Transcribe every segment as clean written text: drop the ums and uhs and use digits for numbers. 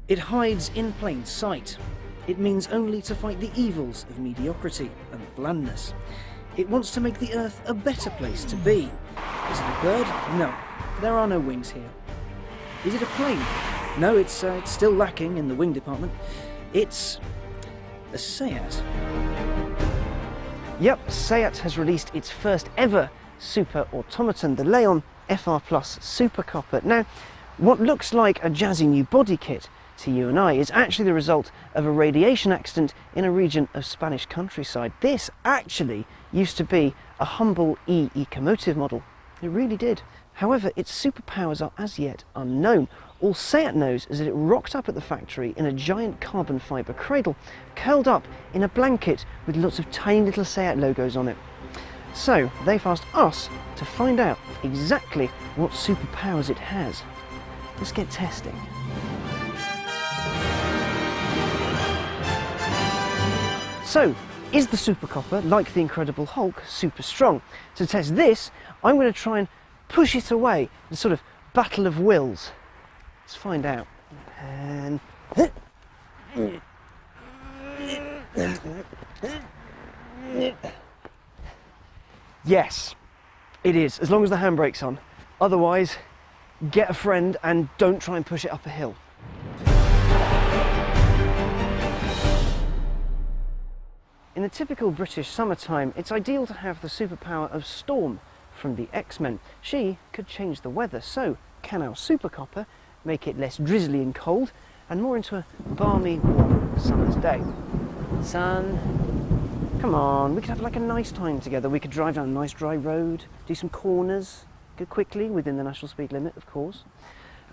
It hides in plain sight. It means only to fight the evils of mediocrity and blandness. It wants to make the Earth a better place to be. Is it a bird? No, there are no wings here. Is it a plane? No, it's still lacking in the wing department. It's a Seat. Yep, Seat has released its first ever super automaton, the Leon FR Plus Supacopa. Now, what looks like a jazzy new body kit to you and I is actually the result of a radiation accident in a region of Spanish countryside. This actually used to be a humble ecomotive model. It really did. However, its superpowers are as yet unknown. All Seat knows is that it rocked up at the factory in a giant carbon fibre cradle, curled up in a blanket with lots of tiny little Seat logos on it. So they've asked us to find out exactly what superpowers it has. Let's get testing. So, is the Supacopa, like the Incredible Hulk, super strong? To test this, I'm going to try and push it away in a sort of battle of wills. Let's find out. And yes, it is, as long as the handbrake's on. Otherwise, get a friend and don't try and push it up a hill. In the typical British summertime, it's ideal to have the superpower of Storm from the X-Men. She could change the weather, so can our Supacopa make it less drizzly and cold and more into a balmy, warm summer's day. Sun, come on, we could have like a nice time together. We could drive down a nice dry road, do some corners, go quickly within the national speed limit, of course.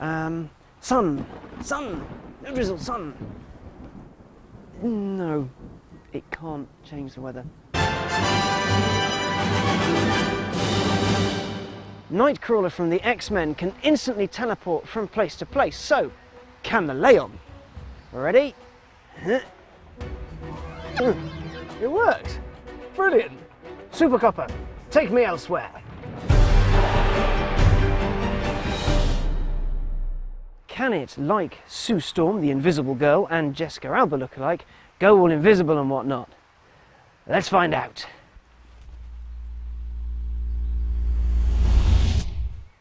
Sun, no drizzle, sun. No. It can't change the weather. Nightcrawler from the X-Men can instantly teleport from place to place, so can the Leon. Ready? It works! Brilliant! Supacopa, take me elsewhere! Can it, like Sue Storm, the Invisible Girl, and Jessica Alba lookalike, go all invisible and whatnot? Let's find out.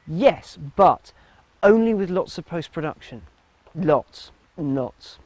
Yes, but only with lots of post-production. Lots and lots.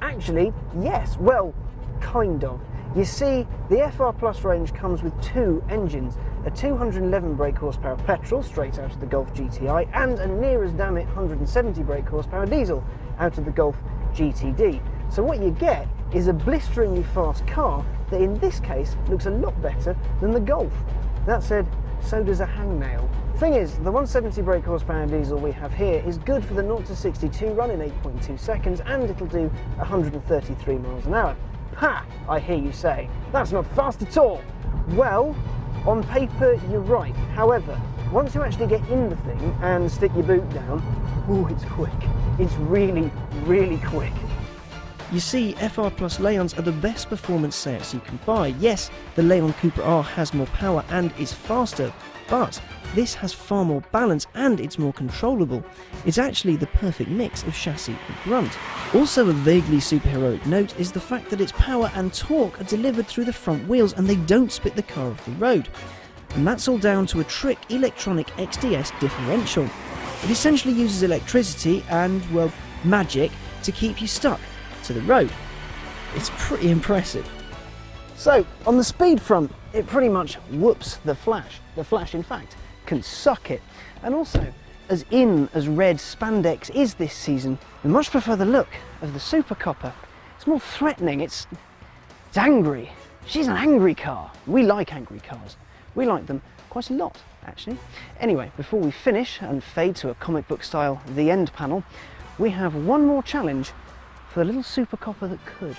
Actually, yes, well, kind of. You see, the FR Plus range comes with two engines, a 211 brake horsepower petrol straight out of the Golf GTI and a near as damn it 170 brake horsepower diesel out of the Golf GTD. So what you get is a blisteringly fast car that in this case looks a lot better than the Golf. That said, so does a hangnail. Thing is, the 170 brake horsepower diesel we have here is good for the 0 to 62 run in 8.2 seconds and it'll do 133 miles an hour. Ha! I hear you say, that's not fast at all. Well, on paper you're right. However, once you actually get in the thing and stick your boot down, ooh, it's quick. It's really, really quick. You see, FR Plus Leons are the best performance Seats you can buy. Yes, the Leon Cooper R has more power and is faster, but this has far more balance and it's more controllable. It's actually the perfect mix of chassis and grunt. Also a vaguely superheroic note is the fact that its power and torque are delivered through the front wheels and they don't spit the car off the road. And that's all down to a trick electronic XDS differential. It essentially uses electricity and, well, magic to keep you stuck to the road. It's pretty impressive. So, on the speed front, it pretty much whoops the Flash. The Flash, in fact, can suck it. And also, as in as red spandex is this season, we much prefer the look of the Supacopa. It's more threatening, it's angry. She's an angry car. We like angry cars. We like them quite a lot, actually. Anyway, before we finish and fade to a comic book style The End panel, we have one more challenge for the little Supacopa that could.